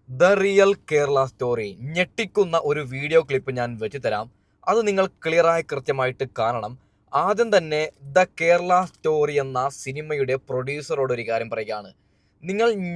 The real Kerala story ഞെട്ടിക്കുന്ന ഒരു video clip ഞാൻ വെച്ച് തരാം. അത് നിങ്ങൾ ക്ലിയറായി കൃത്യമായിട്ട് കാണണം. ആദ്യം തന്നെ ദ കേരള സ്റ്റോറി എന്ന സിനിമയുടെ പ്രൊഡ്യൂസറോട് ഒരു കാര്യം പറയുകയാണ്.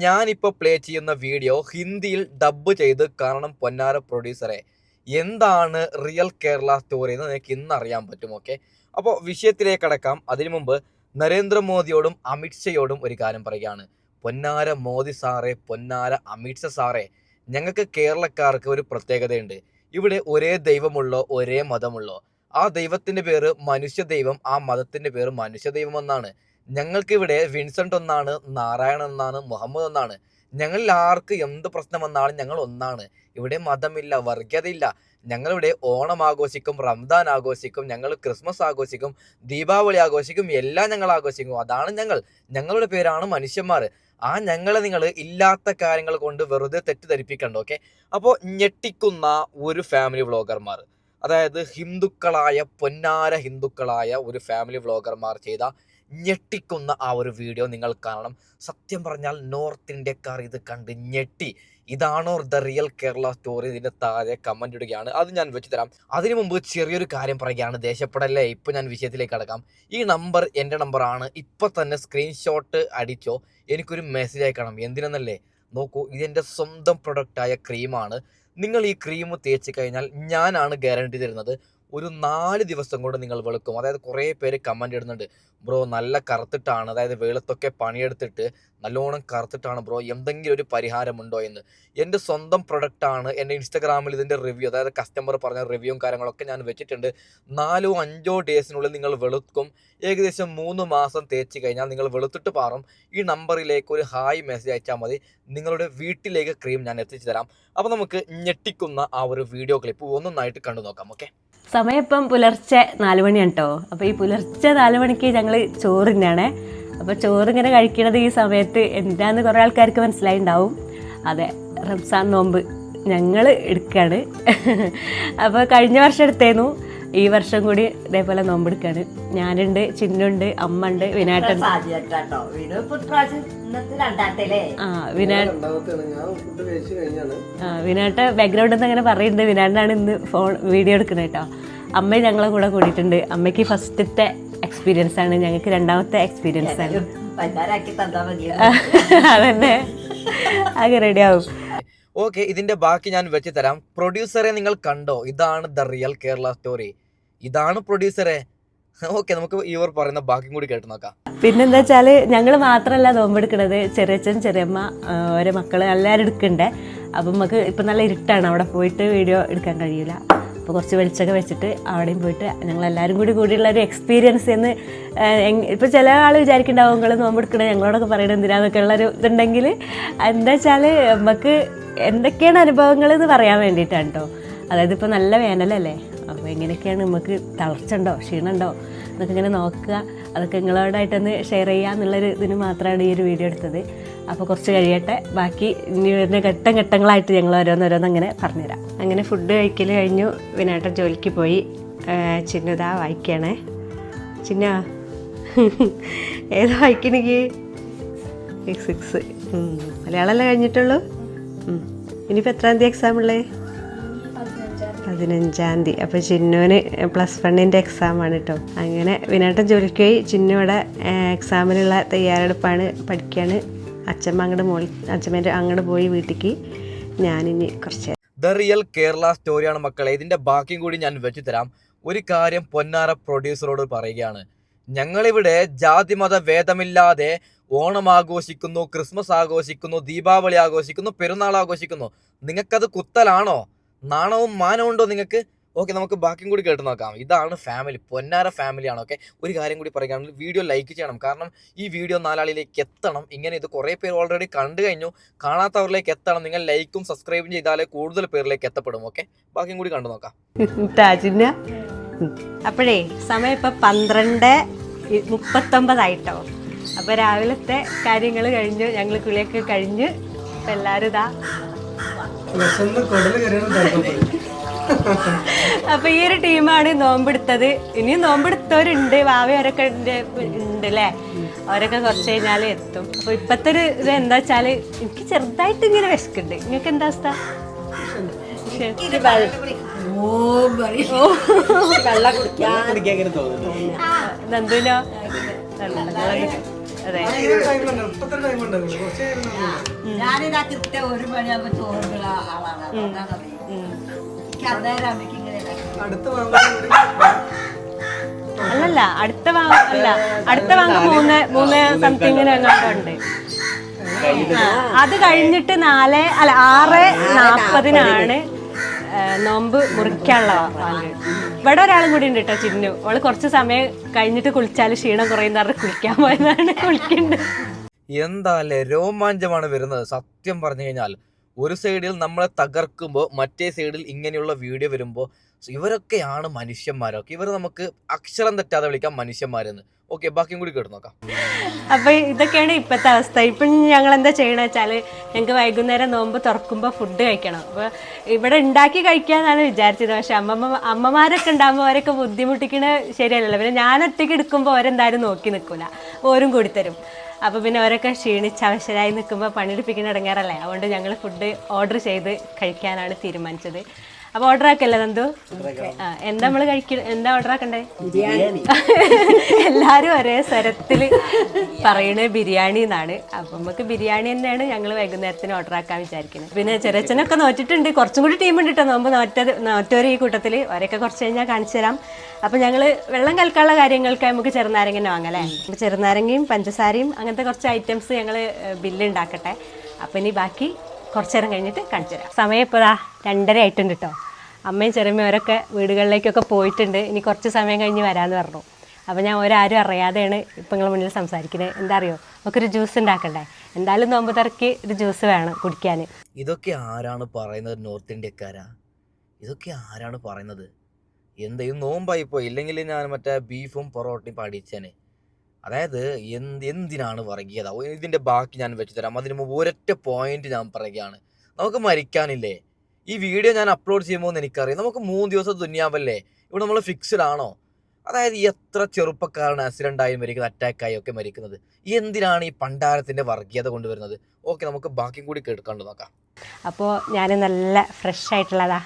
ഞാനിപ്പോൾ പ്ലേ ചെയ്യുന്ന വീഡിയോ ഹിന്ദിയിൽ ഡബ്ബ് ചെയ്ത് കാണണം പൊന്നാര പ്രൊഡ്യൂസറെ. എന്താണ് റിയൽ കേരള സ്റ്റോറി എന്ന് നിങ്ങൾക്ക് ഇന്ന് അറിയാൻ പറ്റും. ഓക്കെ, അപ്പോൾ വിഷയത്തിലേക്ക് കടക്കാം. അതിനു മുമ്പ് നരേന്ദ്രമോദിയോടും അമിത്ഷയോടും ഒരു കാര്യം പറയുകയാണ്. പൊന്നാര മോദി സാറേ, പൊന്നാര അമിത്ഷാ സാറേ, ഞങ്ങൾക്ക് കേരളക്കാർക്ക് ഒരു പ്രത്യേകതയുണ്ട്. ഇവിടെ ഒരേ ദൈവമുള്ളോ, ഒരേ മതമുള്ളോ, ആ ദൈവത്തിന്റെ പേര് മനുഷ്യ ദൈവം, ആ മതത്തിന്റെ പേര് മനുഷ്യ ദൈവം എന്നാണ്. ഞങ്ങൾക്കിവിടെ വിൻസെന്റ് ഒന്നാണ്, നാരായണൻ ഒന്നാണ്, മുഹമ്മദ് ഒന്നാണ്. ഞങ്ങളിൽ ആർക്ക് എന്ത് പ്രശ്നം വന്നാലും ഞങ്ങൾ ഒന്നാണ്. ഇവിടെ മതമില്ല, വർഗീയതയില്ല. ഞങ്ങളിവിടെ ഓണം ആഘോഷിക്കും, റംദാൻ ആഘോഷിക്കും, ഞങ്ങൾ ക്രിസ്മസ് ആഘോഷിക്കും, ദീപാവലി ആഘോഷിക്കും, എല്ലാം ഞങ്ങൾ ആഘോഷിക്കും. അതാണ് ഞങ്ങളുടെ പേരാണ് മനുഷ്യന്മാർ. ആ ഞങ്ങളെ നിങ്ങൾ ഇല്ലാത്ത കാര്യങ്ങൾ കൊണ്ട് വെറുതെ തെറ്റിദ്ധരിപ്പിക്കണ്ട. ഓക്കെ, അപ്പോൾ ഞെട്ടിക്കുന്ന ഒരു ഫാമിലി വ്ളോഗർമാർ, അതായത് പൊന്നാര ഹിന്ദുക്കളായ ഒരു ഫാമിലി വ്ളോഗർമാർ ചെയ്ത ഞെട്ടിക്കുന്ന ആ ഒരു വീഡിയോ നിങ്ങൾ കാണണം. സത്യം പറഞ്ഞാൽ നോർത്ത് ഇന്ത്യക്കാർ ഇത് കണ്ട് ഞെട്ടി. ഇതാണോ ദ റിയൽ കേരള സ്റ്റോറി? ഇതിന്റെ താഴെ കമന്റ് ഇടുകയാണ്, അത് ഞാൻ വെച്ച് തരാം. അതിനു മുമ്പ് ചെറിയൊരു കാര്യം പറയുകയാണ്, ദേഷ്യപ്പെടല്ലേ. ഇപ്പൊ ഞാൻ വിഷയത്തിലേക്ക് കടക്കാം. ഈ നമ്പർ എൻ്റെ നമ്പറാണ്. ഇപ്പൊ തന്നെ സ്ക്രീൻഷോട്ട് അടിച്ചോ, എനിക്കൊരു മെസ്സേജ് അയക്കണം. എന്തിനെന്നല്ലേ, നോക്കൂ, ഇതെൻ്റെ സ്വന്തം പ്രൊഡക്റ്റായ ക്രീമാണ്. നിങ്ങൾ ഈ ക്രീം തേച്ച് കഴിഞ്ഞാൽ ഞാനാണ് ഗ്യാരണ്ടി തരുന്നത്, ഒരു 4 ദിവസം കൊണ്ട് നിങ്ങൾ വെളുക്കും. അതായത് കുറേ പേര് കമൻ്റ് ഇടുന്നുണ്ട്, ബ്രോ നല്ല കറുത്തിട്ടാണ്, അതായത് വെളുത്തൊക്കെ പണിയെടുത്തിട്ട് നല്ലോണം കറുത്തിട്ടാണ് ബ്രോ, എന്തെങ്കിലും ഒരു പരിഹാരമുണ്ടോ എന്ന്. എൻ്റെ സ്വന്തം പ്രൊഡക്റ്റാണ്. എൻ്റെ ഇൻസ്റ്റാഗ്രാമിൽ ഇതിൻ്റെ റിവ്യൂ, അതായത് കസ്റ്റമർ പറഞ്ഞ റിവ്യൂവും കാര്യങ്ങളൊക്കെ ഞാൻ വെച്ചിട്ടുണ്ട്. 4-5 ഡേയ്സിനുള്ളിൽ നിങ്ങൾ വെളുക്കും. ഏകദേശം 3 മാസം തേച്ച് കഴിഞ്ഞാൽ നിങ്ങൾ വെളുത്തിട്ട് പാറും. ഈ നമ്പറിലേക്ക് ഒരു ഹായ് മെസ്സേജ് അയച്ചാൽ മതി, നിങ്ങളുടെ വീട്ടിലേക്ക് ക്രീം ഞാൻ എത്തിച്ചു തരാം. അപ്പോൾ നമുക്ക് ഞെട്ടിക്കുന്ന ആ ഒരു വീഡിയോ ക്ലിപ്പ് ഒന്നൊന്നായിട്ട് കണ്ടു നോക്കാം. ഓക്കെ, സമയം ഇപ്പം പുലർച്ചെ 4 മണിയാണ് കേട്ടോ. അപ്പോൾ ഈ പുലർച്ചെ 4 മണിക്ക് ഞങ്ങൾ ചോറ് തന്നെയാണ്. അപ്പോൾ ചോറിങ്ങനെ കഴിക്കണത് ഈ സമയത്ത് എന്താന്ന് കുറേ ആൾക്കാർക്ക് മനസ്സിലായിണ്ടാവും. അതെ, റംസാൻ നോമ്പ് ഞങ്ങൾ എടുക്കുകയാണ്. അപ്പോൾ കഴിഞ്ഞ വർഷം എടുത്തേന്നു, ഈ വർഷം കൂടി ഇതേപോലെ നോമ്പെടുക്കാണ്. ഞാനുണ്ട്, ചിന്നുണ്ട്, അമ്മ ഉണ്ട്, വിനാട്ടൻ. വിനാട്ട ബാക്ക്ഗ്രൗണ്ടിൽ നിന്ന് അങ്ങനെ പറയുന്നുണ്ട്. വിനാട്ടാണ് ഇന്ന് വീഡിയോ എടുക്കുന്നത് കേട്ടോ. അമ്മ ഞങ്ങളെ കൂടെ കൂടിയിട്ടുണ്ട്. അമ്മയ്ക്ക് ഫസ്റ്റത്തെ എക്സ്പീരിയൻസ് ആണ്, ഞങ്ങൾക്ക് രണ്ടാമത്തെ എക്സ്പീരിയൻസ് ആണ്. അതന്നെ, ആകെ റെഡി ആവും. ഓക്കെ, ഇതിന്റെ ബാക്കി ഞാൻ വെച്ച് തരാം. പ്രൊഡ്യൂസറെ നിങ്ങൾ കണ്ടോ? ഇതാണ് ദ റിയൽ കേരള സ്റ്റോറി, ഇതാണ് പ്രൊഡ്യൂസറെ. ഓക്കെ, നമുക്ക് ഇവർ പറയുന്ന ബാക്കി കൂടി കേട്ട് നോക്കാം. പിന്നെന്താ വെച്ചാല് ഞങ്ങൾ മാത്രമല്ല നോമ്പെടുക്കണത്, ചെറിയച്ഛൻ, ചെറിയമ്മ, ഓരോ മക്കള് എല്ലാവരും എടുക്കണ്ടേ. അപ്പം നമുക്ക് ഇപ്പം നല്ല ഇരുട്ടാണ്, അവിടെ പോയിട്ട് വീഡിയോ എടുക്കാൻ കഴിയില്ല. അപ്പോൾ കുറച്ച് വെളിച്ചൊക്കെ വെച്ചിട്ട് അവിടെയും പോയിട്ട് ഞങ്ങളെല്ലാവരും കൂടിയുള്ള ഒരു എക്സ്പീരിയൻസ് എന്ന്. ഇപ്പോൾ ചില ആൾ വിചാരിക്കുന്നുണ്ടാവും നിങ്ങൾ നോമ്പെടുക്കണേ ഞങ്ങളോടൊക്കെ പറയണത് എന്തിനാന്നൊക്കെ ഉള്ളൊരു ഇതുണ്ടെങ്കിൽ, എന്താ വെച്ചാൽ നമുക്ക് എന്തൊക്കെയാണ് അനുഭവങ്ങൾ എന്ന് പറയാൻ വേണ്ടിയിട്ടാണ് കേട്ടോ. അതായത് ഇപ്പോൾ നല്ല വേനലല്ലേ, അപ്പോൾ എങ്ങനെയൊക്കെയാണ് നമുക്ക് തളർച്ച ഉണ്ടോ, ക്ഷീണമുണ്ടോ എന്നൊക്കെ ഇങ്ങനെ നോക്കുക. അതൊക്കെ നിങ്ങളോടായിട്ടൊന്ന് ഷെയർ ചെയ്യുക എന്നുള്ളൊരു ഇതിന് മാത്രമാണ് ഈ ഒരു വീഡിയോ എടുത്തത്. അപ്പോൾ കുറച്ച് കഴിയട്ടെ, ബാക്കി ഇനി വരുന്ന ഘട്ടങ്ങളായിട്ട് ഞങ്ങൾ ഓരോന്നോരോന്ന് അങ്ങനെ പറഞ്ഞുതരാം. അങ്ങനെ ഫുഡ് കഴിക്കൽ കഴിഞ്ഞു, വിനാട്ടൻ ജോലിക്ക് പോയി. ചിന്നുതാ വായിക്കണേ. ചിന്ന ഏതാ വായിക്കണെങ്കിൽ? 6 മലയാളമല്ലേ കഴിഞ്ഞിട്ടുള്ളൂ. ഇനിയിപ്പോൾ എത്രാം തീയതി എക്സാം ഉള്ളത്? 15-ാം തീയതി. അപ്പോൾ ചിന്നുവിന് +1 എക്സാമാണ് കേട്ടോ. അങ്ങനെ വിനാട്ടൻ ജോലിക്ക് പോയി, ചിന്നു ഇവിടെ എക്സാമിനുള്ള തയ്യാറെടുപ്പാണ്, പഠിക്കുകയാണ്. അച്ഛമ്മ അച്ഛമ്മേൻ്റെ അങ്ങോട്ട് പോയി വീട്ടിലേക്ക്. ഞാനിനി കുറച്ച് ദ റിയൽ കേരള സ്റ്റോറിയാണ് മക്കളെ. ഇതിന്റെ ബാക്കിയും കൂടി ഞാൻ വെച്ച് തരാം. ഒരു കാര്യം പൊന്നാര പ്രൊഡ്യൂസറോട് പറയുകയാണ്, ഞങ്ങളിവിടെ ജാതിമത ഭേദമില്ലാതെ ഓണം ആഘോഷിക്കുന്നു, ക്രിസ്മസ് ആഘോഷിക്കുന്നു, ദീപാവലി ആഘോഷിക്കുന്നു, പെരുന്നാൾ ആഘോഷിക്കുന്നു. നിങ്ങൾക്കത് കുത്തലാണോ? നാണവും മാനവും ഉണ്ടോ നിങ്ങൾക്ക്? ഓക്കെ, നമുക്ക് ബാക്കിയും കൂടി കേട്ട് നോക്കാം. ഇതാണ് ഫാമിലി, പൊന്നാര ഫാമിലിയാണ്. ഓക്കെ, ഒരു കാര്യം കൂടി പറയുകയാണെങ്കിൽ വീഡിയോ ലൈക്ക് ചെയ്യണം, കാരണം ഈ വീഡിയോ 4 ആളിലേക്ക് എത്തണം. ഇങ്ങനെ ഇത് കുറേ പേര് ഓൾറെഡി കണ്ടു കഴിഞ്ഞു, കാണാത്തവരിലേക്ക് എത്തണം. നിങ്ങൾ ലൈക്കും സബ്സ്ക്രൈബും ചെയ്താലേ കൂടുതൽ പേരിലേക്ക് എത്തപ്പെടും. ഓക്കെ, ബാക്കിയും കൂടി കണ്ടു നോക്കാം. അപ്പോഴേ സമയം ഇപ്പം 12:39 അപ്പോൾ രാവിലത്തെ കാര്യങ്ങൾ കഴിഞ്ഞു, ഞങ്ങൾ കുളിയൊക്കെ കഴിഞ്ഞ് ഇപ്പം എല്ലാവരും ഇതാ. അപ്പൊ ഈ ഒരു ടീമാണ് നോമ്പെടുത്തത്. ഇനിയും നോമ്പെടുത്തവരുണ്ട്, വാവയൊരൊക്കെ ഉണ്ട് അല്ലേ. അവരൊക്കെ കുറച്ച് കഴിഞ്ഞാൽ എത്തും. അപ്പോൾ ഇപ്പോഴത്തെ ഒരു ഇത് എന്താ വെച്ചാൽ എനിക്ക് ചെറുതായിട്ട് ഇങ്ങനെ വിശക്കുന്നുണ്ട്. നിങ്ങൾക്ക് എന്താ അവസ്ഥ? നന്ദുനോ? അതെ ഞാനിതാ കൃത്യം 1 മണിയാകുമ്പോ ചോറുള്ള ആളാണ്. അല്ലല്ല അടുത്ത വാങ്ങ 3 സംതിങ്ങിന് എങ്ങാണ്ടുണ്ട്. അത് കഴിഞ്ഞിട്ട് 6:40 നോമ്പ് മുറിക്കാനുള്ള വാങ്ങ്. ഇവിടെ ഒരാളും കൂടി ഉണ്ട് കേട്ടോ, ചിന്നു. അവള് കുറച്ച് സമയം കഴിഞ്ഞിട്ട് കുളിച്ചാൽ ക്ഷീണം കുറയുന്ന കുളിക്കാൻ പോയതാണ്. കുളിക്കുന്നുണ്ട്. എന്താല്ലേ രോമാഞ്ചമാണ് വരുന്നത്. സത്യം പറഞ്ഞു കഴിഞ്ഞാൽ ഒരു സൈഡിൽ നമ്മളെ തകർക്കുമ്പോൾ മറ്റേ സൈഡിൽ ഇങ്ങനെയുള്ള വീഡിയോ വരുമ്പോൾ ഇവരൊക്കെയാണ് മനുഷ്യന്മാരൊക്കെ. ഇവർ നമുക്ക് അക്ഷരം തെറ്റാതെ വിളിക്കാം മനുഷ്യന്മാരെന്ന്. ഓക്കെ, ബാക്കിയും കൂടി കേട്ട് നോക്കാം. അപ്പോൾ ഇതൊക്കെയാണ് ഇപ്പോഴത്തെ അവസ്ഥ. ഇപ്പം ഞങ്ങൾ എന്താ ചെയ്യണമെന്ന് വെച്ചാൽ ഞങ്ങൾക്ക് വൈകുന്നേരം നോമ്പ് തുറക്കുമ്പോൾ ഫുഡ് കഴിക്കണം. അപ്പോൾ ഇവിടെ ഉണ്ടാക്കി കഴിക്കാമെന്നാണ് വിചാരിച്ചത്. പക്ഷെ അമ്മമാരൊക്കെ ഉണ്ടാകുമ്പോൾ അവരൊക്കെ ബുദ്ധിമുട്ടിക്കണ ശരിയല്ലല്ലോ. പിന്നെ ഞാൻ ഒറ്റയ്ക്ക് എടുക്കുമ്പോൾ അവരെന്തായാലും നോക്കി നിൽക്കില്ല, ഓരും കൂടി തരും. അപ്പോൾ പിന്നെ അവരൊക്കെ ക്ഷീണിച്ച് അവശരായി നിൽക്കുമ്പോൾ പണിയെടുപ്പിക്കുന്ന ഇടങ്ങാറല്ലേ. അതുകൊണ്ട് ഞങ്ങൾ ഫുഡ് ഓർഡർ ചെയ്ത് കഴിക്കാനാണ് തീരുമാനിച്ചത്. അപ്പോൾ ഓർഡർ ആക്കല്ലേ നന്ദു? എന്താ നമ്മൾ എന്താ ഓർഡർ ആക്കണ്ടേ? ബിരിയാണി. എല്ലാവരും ഒരേ സ്വരത്തിൽ പറയണത് ബിരിയാണി എന്നാണ്. അപ്പം നമുക്ക് ബിരിയാണി തന്നെയാണ് ഞങ്ങൾ വൈകുന്നേരത്തിന് ഓർഡർ ആക്കാൻ വിചാരിക്കുന്നത്. പിന്നെ ചെറിയച്ഛനൊക്കെ നോറ്റിട്ടുണ്ട്. കുറച്ചും കൂടി ടീമുണ്ട് കേട്ടോ നോമ്പ് നോറ്റവർ ഈ കൂട്ടത്തിൽ. അവരൊക്കെ കുറച്ച് കഴിഞ്ഞാൽ കാണിച്ചു തരാം. അപ്പം ഞങ്ങൾ വെള്ളം കലക്കാനുള്ള കാര്യങ്ങൾക്ക് നമുക്ക് ചെറുനാരങ്ങ വാങ്ങാം അല്ലേ. അപ്പോൾ ചെറുനാരങ്ങയും പഞ്ചസാരയും അങ്ങനത്തെ കുറച്ച് ഐറ്റംസ് ഞങ്ങൾ ബില്ല് ഉണ്ടാക്കട്ടെ. അപ്പം ഇനി ബാക്കി കുറച്ച് നേരം കഴിഞ്ഞിട്ട് കാണിച്ചു തരാം. സമയം ഇപ്പോൾ 2:30 ആയിട്ടുണ്ട് കേട്ടോ. അമ്മയും ചെറുമ്മയൊരൊക്കെ വീടുകളിലേക്കൊക്കെ പോയിട്ടുണ്ട്. ഇനി കുറച്ച് സമയം കഴിഞ്ഞ് വരാമെന്ന് പറഞ്ഞു. അപ്പോൾ ഞാൻ ഒരാരും അറിയാതെയാണ് ഇപ്പം നിങ്ങളുടെ മുന്നിൽ സംസാരിക്കുന്നത്. എന്താ അറിയോ, നമുക്കൊരു ജ്യൂസ് ഉണ്ടാക്കണ്ടേ? എന്തായാലും നോമ്പ് തുറക്കി ഒരു ജ്യൂസ് വേണം കുടിക്കാൻ. ഇതൊക്കെ ആരാണ് പറയുന്നത്? നോർത്ത് ഇന്ത്യക്കാരാ? ഇതൊക്കെ ആരാണ് പറയുന്നത്? ഇത് നോമ്പായിപ്പോയി. ഇല്ലെങ്കിൽ ഞാൻ മറ്റേ ബീഫും പൊറോട്ടയും പഠിച്ചേനെ. അതായത് എന്തിനാണ് വർഗീയത? ഇതിൻ്റെ ബാക്കി ഞാൻ വെച്ച് തരാം. അതിന് മുമ്പ് ഒരൊറ്റ പോയിന്റ് ഞാൻ പറയുകയാണ്. നമുക്ക് മരിക്കാനില്ലേ? ഈ വീഡിയോ ഞാൻ അപ്ലോഡ് ചെയ്യുമ്പോൾ എനിക്കറിയാം നമുക്ക് 3 ദിവസം ദുനിയാവല്ലേ. ഇവിടെ നമ്മൾ ഫിക്സ്ഡ് ആണോ? അതായത് എത്ര ചെറുപ്പക്കാരാണ് ആക്സിഡൻ്റായി മരിക്കുന്നത്, അറ്റാക്കായി ഒക്കെ മരിക്കുന്നത്. എന്തിനാണ് ഈ പണ്ടാരത്തിൻ്റെ വർഗീയത കൊണ്ടുവരുന്നത്? ഓക്കെ, നമുക്ക് ബാക്കിയും കൂടി കേൾക്കാണ്ട് നോക്കാം. അപ്പോൾ ഞാൻ നല്ല ഫ്രഷ് ആയിട്ടുള്ളതാ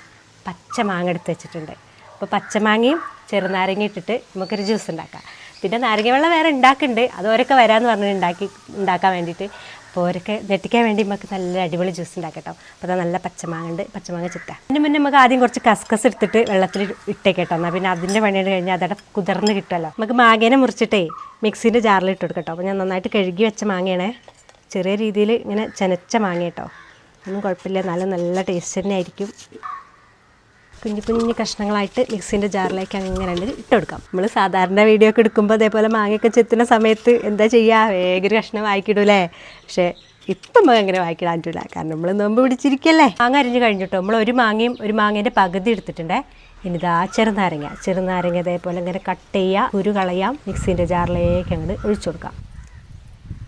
പച്ച മാങ്ങ എടുത്ത് വെച്ചിട്ടുണ്ട്. അപ്പോൾ പച്ചമാങ്ങയും ചെറുനാരങ്ങ ഇട്ടിട്ട് നമുക്കൊരു ജ്യൂസ് ഉണ്ടാക്കാം. പിന്നെ നാരങ്ങ വെള്ളം വേറെ ഉണ്ടാക്കുന്നുണ്ട്. അത് ഓരൊക്കെ വരാമെന്ന് പറഞ്ഞിട്ട് ഉണ്ടാക്കാൻ വേണ്ടിയിട്ട്. അപ്പോൾ ഓരൊക്കെ ഞെട്ടിക്കാൻ വേണ്ടി നമുക്ക് നല്ല അടിപൊളി ജ്യൂസ് ഉണ്ടാക്കട്ടോ. അപ്പോൾ അത് നല്ല പച്ചമാങ്ങ ചിത്ത. അതിന് മുന്നേ നമുക്ക് ആദ്യം കുറച്ച് കസ്കസ് എടുത്തിട്ട് വെള്ളത്തിൽ ഇട്ടേക്കട്ടോ. എന്നാൽ പിന്നെ അതിൻ്റെ പണിയോട് കഴിഞ്ഞാൽ അതവിടെ കുതിർന്ന് കിട്ടുമല്ലോ. നമുക്ക് മാങ്ങേനെ മുറിച്ചിട്ടേ മിക്സിൻ്റെ ജാറിൽ ഇട്ട് കൊടുക്കട്ടോ. അപ്പോൾ ഞാൻ നന്നായിട്ട് കഴുകി വെച്ച മാങ്ങയാണേ. ചെറിയ രീതിയിൽ ഇങ്ങനെ ചെനച്ച മാങ്ങ കേട്ടോ. ഒന്നും കുഴപ്പമില്ല, നല്ല ടേസ്റ്റ് തന്നെ ആയിരിക്കും. കുഞ്ഞു കഷ്ണങ്ങളായിട്ട് മിക്സിൻ്റെ ജാറിലേക്ക് അങ്ങനെ ഇട്ട് കൊടുക്കാം. നമ്മൾ സാധാരണ വീഡിയോ ഒക്കെ എടുക്കുമ്പോൾ അതേപോലെ മാങ്ങയൊക്കെ ചെത്തുന്ന സമയത്ത് എന്താ ചെയ്യുക, വേഗം ഒരു കഷ്ണം വായിക്കിടൂലേ. പക്ഷേ ഇപ്പം നമുക്ക് അങ്ങനെ വായിക്കിടാൻ പറ്റില്ല, കാരണം നമ്മൾ നോമ്പ് പിടിച്ചിരിക്കല്ലേ. മാങ്ങ അരിഞ്ഞ് കഴിഞ്ഞിട്ടോ നമ്മൾ ഒരു മാങ്ങേൻ്റെ പകുതി എടുത്തിട്ടുണ്ടേ. ഇനി ഇതാ ചെറുനാരങ്ങ അതേപോലെ ഇങ്ങനെ കട്ട് ചെയ്യുക, കുരു കളയാം, മിക്സിൻ്റെ ജാറിലേക്ക് അങ്ങോട്ട് ഒഴിച്ചു കൊടുക്കാം.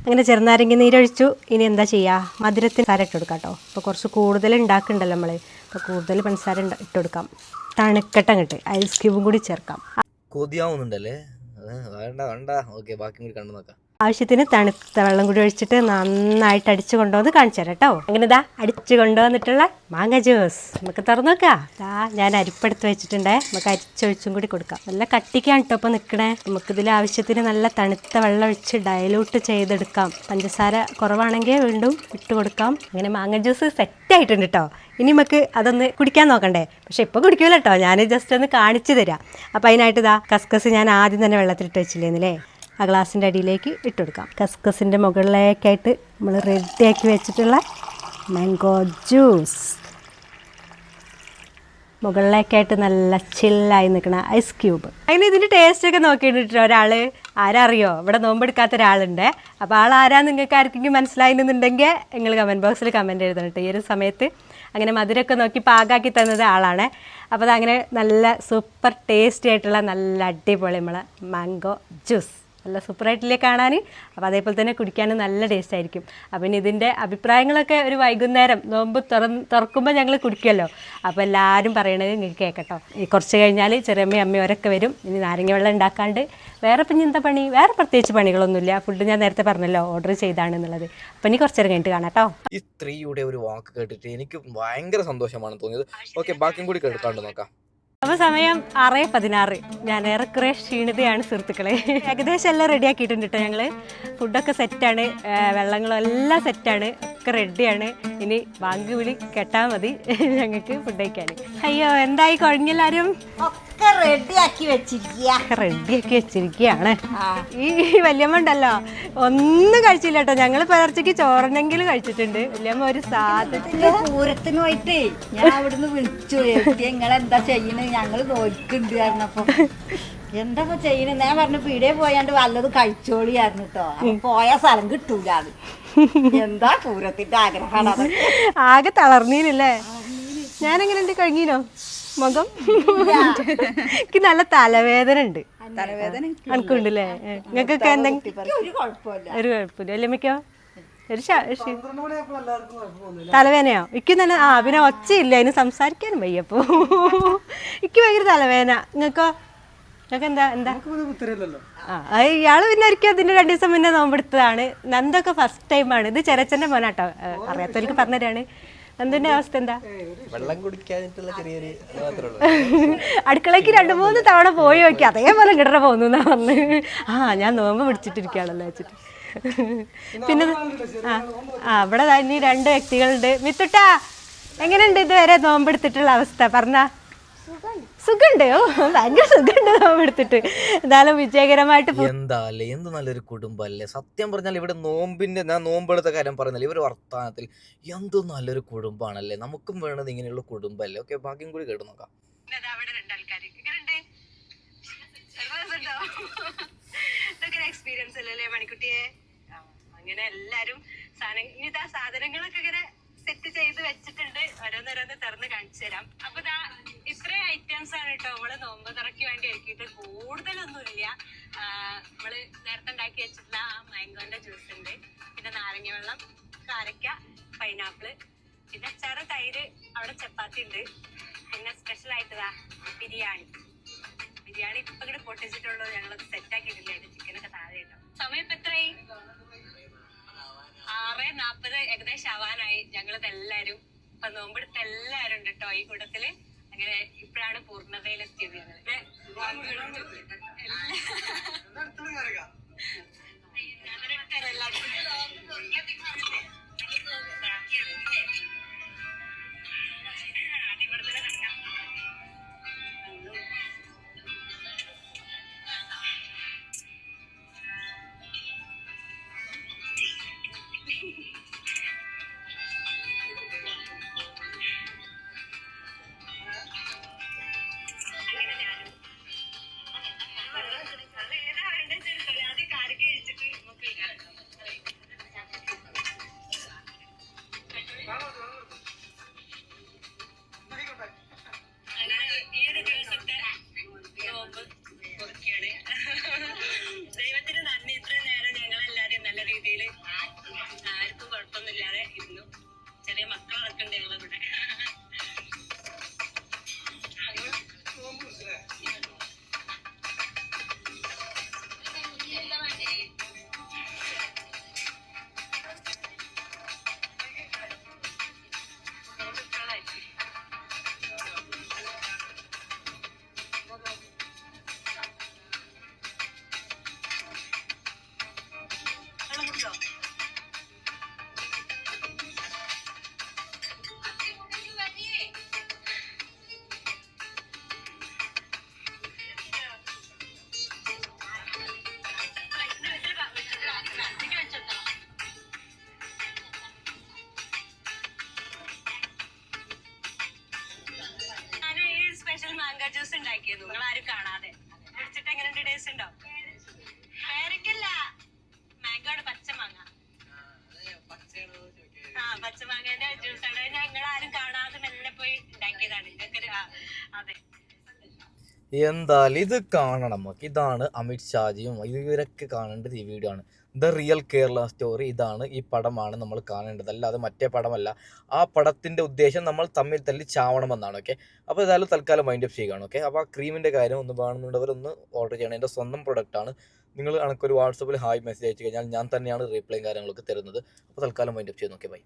അങ്ങനെ ചെറുനാരങ്ങ നീരൊഴിച്ചു. ഇനി എന്താ ചെയ്യുക, മധുരത്തിന് പഞ്ചസാര ഇട്ട് കൊടുക്കാം കേട്ടോ. അപ്പോൾ കുറച്ച് കൂടുതൽ ഉണ്ടാക്കുന്നുണ്ടല്ലോ നമ്മൾ, അപ്പോൾ കൂടുതൽ പഞ്ചസാര ഇട്ട് കൊടുക്കാം. തണുക്കട്ടങ്ങട്ട് ഐസ് ക്യൂബും കൂടി ചേർക്കാം. കൊതിയാവുന്നുണ്ടല്ലേ? വേണ്ട. ഓക്കെ, ബാക്കി കൂടി കണ്ടു നോക്കാം. ആവശ്യത്തിന് തണുത്ത വെള്ളം കൂടി ഒഴിച്ചിട്ട് നന്നായിട്ട് അടിച്ചു കൊണ്ടുവന്ന് കാണിച്ചു തരാം കേട്ടോ. അങ്ങനെ ഇതാ അടിച്ചു കൊണ്ടുവന്നിട്ടുള്ള മാങ്ങ ജ്യൂസ് നമുക്ക് തുറന്നു നോക്കാം. ഞാൻ അരിപ്പെടുത്ത് വെച്ചിട്ടുണ്ടേ. നമുക്ക് അരിച്ചൊഴിച്ചും കൂടി കൊടുക്കാം. നല്ല കട്ടിക്കാണ് കേട്ടോ ഇപ്പോൾ നിൽക്കണേ. നമുക്കിതിൽ ആവശ്യത്തിന് നല്ല തണുത്ത വെള്ളം ഒഴിച്ച് ഡയലൂട്ട് ചെയ്തെടുക്കാം. പഞ്ചസാര കുറവാണെങ്കിൽ വീണ്ടും ഇട്ട് കൊടുക്കാം. അങ്ങനെ മാങ്ങ ജ്യൂസ് സെറ്റായിട്ടുണ്ട് കേട്ടോ. ഇനി നമുക്ക് അതൊന്ന് കുടിക്കാൻ നോക്കണ്ടേ? പക്ഷെ ഇപ്പോൾ കുടിക്കില്ല കേട്ടോ, ഞാൻ ജസ്റ്റ് ഒന്ന് കാണിച്ചു തരാം. അപ്പോൾ അതിനായിട്ട് ഇതാ കസ്കസ് ഞാൻ ആദ്യം തന്നെ വെള്ളത്തിലിട്ട് വെച്ചില്ലേന്നല്ലേ, ആ ഗ്ലാസിൻ്റെ അടിയിലേക്ക് ഇട്ട് കൊടുക്കാം. കസ്കസിൻ്റെ മുകളിലേക്കായിട്ട് നമ്മൾ റെഡിയാക്കി വെച്ചിട്ടുള്ള മാംഗോ ജ്യൂസ് മുകളിലേക്കായിട്ട് നല്ല ചില്ലായി നിൽക്കുന്ന ഐസ് ക്യൂബ്. അങ്ങനെ ഇതിൻ്റെ ടേസ്റ്റൊക്കെ നോക്കിയിട്ടിട്ട് ഒരാൾ ആരറിയോ, ഇവിടെ നോമ്പെടുക്കാത്ത ഒരാളുണ്ട്. അപ്പോൾ ആരാന്ന് നിങ്ങൾക്ക് ആർക്കെങ്കിലും മനസ്സിലായിരുന്നുണ്ടെങ്കിൽ നിങ്ങൾ കമൻറ്റ് ബോക്സിൽ കമൻറ്റ് എഴുതണം കേട്ടോ. ഈ ഒരു സമയത്ത് അങ്ങനെ മധുരമൊക്കെ നോക്കി പാകാക്കി തന്നത് ആളാണ്. അപ്പോൾ അതങ്ങനെ നല്ല സൂപ്പർ ടേസ്റ്റി ആയിട്ടുള്ള നല്ല അടിപൊളി നമ്മളെ മാംഗോ ജ്യൂസ് നല്ല സൂപ്പറായിട്ടില്ലേ കാണാൻ. അപ്പോൾ അതേപോലെ തന്നെ കുടിക്കാനും നല്ല ടേസ്റ്റ് ആയിരിക്കും. അപ്പം ഇനി ഇതിൻ്റെ അഭിപ്രായങ്ങളൊക്കെ ഒരു വൈകുന്നേരം നോമ്പ് തുറക്കുമ്പോൾ ഞങ്ങൾ കുടിക്കുമല്ലോ, അപ്പോൾ എല്ലാവരും പറയണത് നിങ്ങൾക്ക് കേൾക്കട്ടോ. കുറച്ച് കഴിഞ്ഞാൽ ചെറിയമ്മയും അമ്മയും അവരൊക്കെ വരും. ഇനി നാരങ്ങ വെള്ളം ഉണ്ടാക്കാണ്ട് വേറെ പിന്നെ എന്താ പണി, വേറെ പ്രത്യേകിച്ച് പണികളൊന്നുമില്ല. ഫുഡ് ഞാൻ നേരത്തെ പറഞ്ഞല്ലോ ഓർഡർ ചെയ്താണെന്നുള്ളത്. അപ്പം ഇനി കുറച്ച് നേരം കഴിഞ്ഞിട്ട് കാണാം കേട്ടോ. ഈ സ്ത്രീയുടെ ഒരു വാക്ക് കേട്ടിട്ട് എനിക്ക് ഭയങ്കര സന്തോഷമാണ് തോന്നിയത്. ഓക്കെ, ബാക്കിയും കൂടി കേൾക്കാണ്ട് നോക്കാം. അപ്പോൾ സമയം 6:16. ഞാൻ ഏറെക്കുറെ ക്ഷീണിതയാണ് സുഹൃത്തുക്കളെ. ഏകദേശം എല്ലാം റെഡിയാക്കിയിട്ടുണ്ട് കേട്ടോ. ഞങ്ങൾ ഫുഡൊക്കെ സെറ്റാണ്, വെള്ളങ്ങളും എല്ലാം സെറ്റാണ്, ഒക്കെ റെഡിയാണ്. ഇനി ബാങ്ക് വിളി കേട്ടാൽ മതി ഞങ്ങൾക്ക് ഫുഡ് കഴിക്കാൻ. അയ്യോ എന്തായി കുഴഞ്ഞെല്ലാവരും? ഒക്കെ റെഡിയാക്കി വെച്ചിരിക്കുകയാണ്. ഈ വല്യമ്മ ഉണ്ടല്ലോ ഒന്നും കഴിച്ചില്ല കേട്ടോ. ഞങ്ങൾ പുലർച്ചയ്ക്ക് ചോറന്നെങ്കിലും കഴിച്ചിട്ടുണ്ട്. വല്യമ്മ ഒരു സാധനത്തിന് പൂരത്തിന് പോയിട്ടേ ഞാൻ അവിടുന്ന് വിളിച്ചു, നിങ്ങളെന്താ ചെയ്യണത്, ഞങ്ങൾ നോക്കുന്നുണ്ട് പറഞ്ഞപ്പോ എന്താ ചെയ്യണത്. ഞാൻ പറഞ്ഞു പീടിയെ പോയാണ്ട് വല്ലതും കഴിച്ചോളിയായിരുന്നു കേട്ടോ. പോയ സ്ഥലം കിട്ടൂല. അത് എന്താ പൂരത്തിന്റെ ആഗ്രഹമാണ്. അത് ആകെ തളർന്നീനല്ലേ? ഞാനെങ്ങനെയുണ്ട് കഴിഞ്ഞീനോ മുഖം? എനിക്ക് നല്ല തലവേദന ഉണ്ട്. എനിക്കുണ്ടല്ലേ? നിങ്ങൾക്കൊക്കെ എന്തെങ്കിലും ഒരു കുഴപ്പമില്ല. ഒരു കുഴപ്പമില്ല. അല്ലമ്മയ്ക്കോ ഒരു തലവേദനയോ? എനിക്ക് തന്നെ പിന്നെ ഒച്ചയില്ല, അതിന് സംസാരിക്കാനും വയ്യപ്പോ. എനിക്ക് ഭയങ്കര തലവേദന. നിങ്ങൾക്കോ? നിങ്ങൾക്ക് എന്താ ഇയാള് പിന്നെ ഒരിക്കലും അതിന്റെ 2 ദിവസം മുന്നേ നോമ്പെടുത്തതാണ്. നന്ദൊക്കെ ഫസ്റ്റ് ടൈമാണ്. ഇത് ചെരച്ചന്റെ മോനാട്ടോ, അറിയാത്തവർക്ക് പറഞ്ഞുതരാണ്. നന്ദുന്റെ അവസ്ഥ എന്താ? വെള്ളം കുടിക്കാനായിട്ടുള്ള ചെറിയൊരു അടുക്കളയ്ക്ക് 2-3 തവണ പോയി നോക്കി, അതേപോലെ കിടറ പോന്നു എന്നാ പറഞ്ഞ്. ഞാൻ നോമ്പ് പിടിച്ചിട്ടിരിക്കുകയാണല്ലോ വെച്ചിട്ട്. പിന്നെ ഇവിടെ ഇനി 2 വ്യക്തികളുണ്ട്. മിത്തുട്ടാ എങ്ങനെയുണ്ട് ഇതുവരെ നോമ്പെടുത്തിട്ടുള്ള അവസ്ഥ പറഞ്ഞ? സുഖമുണ്ട്. ഭയങ്കര സുഖമുണ്ട് നോമ്പെടുത്തിട്ട്. എന്തായാലും വിജയകരമായിട്ട് എന്താല്ലേ, എന്ത് നല്ലൊരു കുടുംബല്ലേ. സത്യം പറഞ്ഞാൽ ഇവിടെ ഞാൻ നോമ്പെടുത്ത കാര്യം പറഞ്ഞാൽ ഇവര് വർത്താനത്തിൽ എന്ത് നല്ലൊരു കുടുംബാണല്ലേ. നമുക്കും വേണ്ടത് ഇങ്ങനെയുള്ള കുടുംബല്ലേ. ഓക്കെ, ബാക്കിയും കൂടി കേട്ട് നോക്കാം. എക്സ്പീരിയൻസ് അല്ലേ മണിക്കുട്ടിയെ? അങ്ങനെ എല്ലാരും സാധനങ്ങളൊക്കെ ഇങ്ങനെ സെറ്റ് ചെയ്ത് വെച്ചിട്ടുണ്ട്. ഓരോന്നോരോന്ന് തുറന്ന് കാണിച്ചു തരാം. അപ്പൊ ഇത്രയും ഐറ്റംസ് ആണ് കേട്ടോ നമ്മള് നോമ്പ് തുറയ്ക്ക് വേണ്ടി ഒരുക്കിയിട്ട്. കൂടുതലൊന്നുമില്ല. നമ്മള് നേരത്തെ ഉണ്ടാക്കി വെച്ചിട്ടുള്ള മാംഗോന്റെ ജ്യൂസ് ഉണ്ട്, പിന്നെ നാരങ്ങ വെള്ളം, കാരക്ക, പൈനാപ്പിള്, പിന്നെ അച്ചാറ്, തൈര്, അവിടെ ചപ്പാത്തി ഉണ്ട്, പിന്നെ സ്പെഷ്യൽ ആയിട്ട് ബിരിയാണി ഇപ്പൊ ഇങ്ങോട്ട് പൊട്ടിച്ചിട്ടുള്ളൂ. ഞങ്ങളത് സെറ്റ് ആക്കിയിട്ടില്ല. അതിന്റെ ചിക്കനൊക്കെ താഴെ കേട്ടോ. സമയം ഇപ്പൊ എത്രയായി? 6:40 ഏകദേശം ആവാനായി. ഞങ്ങളിത് എല്ലാരും ഇപ്പൊ നോമ്പെടുത്ത് എല്ലാരും ഉണ്ട് കേട്ടോ ഈ കൂട്ടത്തില്. അങ്ങനെ ഇപ്പോഴാണ് പൂർണ്ണതയിലെത്തിയത്. ദൈവത്തിന് നന്ദി, ഇത്രയും നേരം ഞങ്ങളെല്ലാരും നല്ല രീതിയിൽ ആർക്കും കുഴപ്പമൊന്നുമില്ലാതെ ഇരുന്നു. ചെറിയ മക്കളൊക്കെ ഉണ്ട് ഞങ്ങളിവിടെ. സ്പെഷ്യൽ മാംഗോ ജ്യൂസ് ഉണ്ടാക്കിയത് നിങ്ങൾ ആരും കാണാതെ. കുടിച്ചിട്ട് എങ്ങനെയുണ്ട്? ടേസ്റ്റ് ഉണ്ടോ? പേരക്കല്ല, മാംഗോയുടെ പച്ചമാങ്ങ. പച്ചമാങ്ങേന്റെ ജ്യൂസ് ആണ്. ഞങ്ങൾ ആരും കാണാതെ മെല്ലെ പോയി ഉണ്ടാക്കിയതാണ്. അതെ, എന്തായാലും ഇത് കാണണം നമുക്ക്. ഇതാണ് അമിത് ഷാജിയും ഇവരൊക്കെ കാണേണ്ടത് ഈ വീഡിയോ ആണ്. ദ റിയൽ കേരള സ്റ്റോറി ഇതാണ്, ഈ പടമാണ് നമ്മൾ കാണേണ്ടത്, അല്ലാതെ മറ്റേ പടമല്ല. ആ പടത്തിൻ്റെ ഉദ്ദേശം നമ്മൾ തമ്മിൽ തല്ലി ചാവണമെന്നാണ്. ഓക്കെ, അപ്പോൾ ഏതായാലും തൽക്കാലം മൈൻഡ് അപ്പ് ചെയ്യുകയാണ്. ഓക്കെ, അപ്പോൾ ആ ക്രീമിൻ്റെ കാര്യം ഒന്ന് വേണമെന്നുള്ളവരൊന്ന് ഓർഡർ ചെയ്യണം. എൻ്റെ സ്വന്തം പ്രൊഡക്റ്റാണ്. നിങ്ങൾ എനിക്കൊരു വാട്സപ്പിൽ ഹായ് മെസ്സേജ് അയച്ചു കഴിഞ്ഞാൽ ഞാൻ തന്നെയാണ് റീപ്ലൈയും കാര്യങ്ങളൊക്കെ തരുന്നത്. അപ്പോൾ തൽക്കാലം മൈൻഡ് അപ്പ് ചെയ്യുന്നു. Okay, by.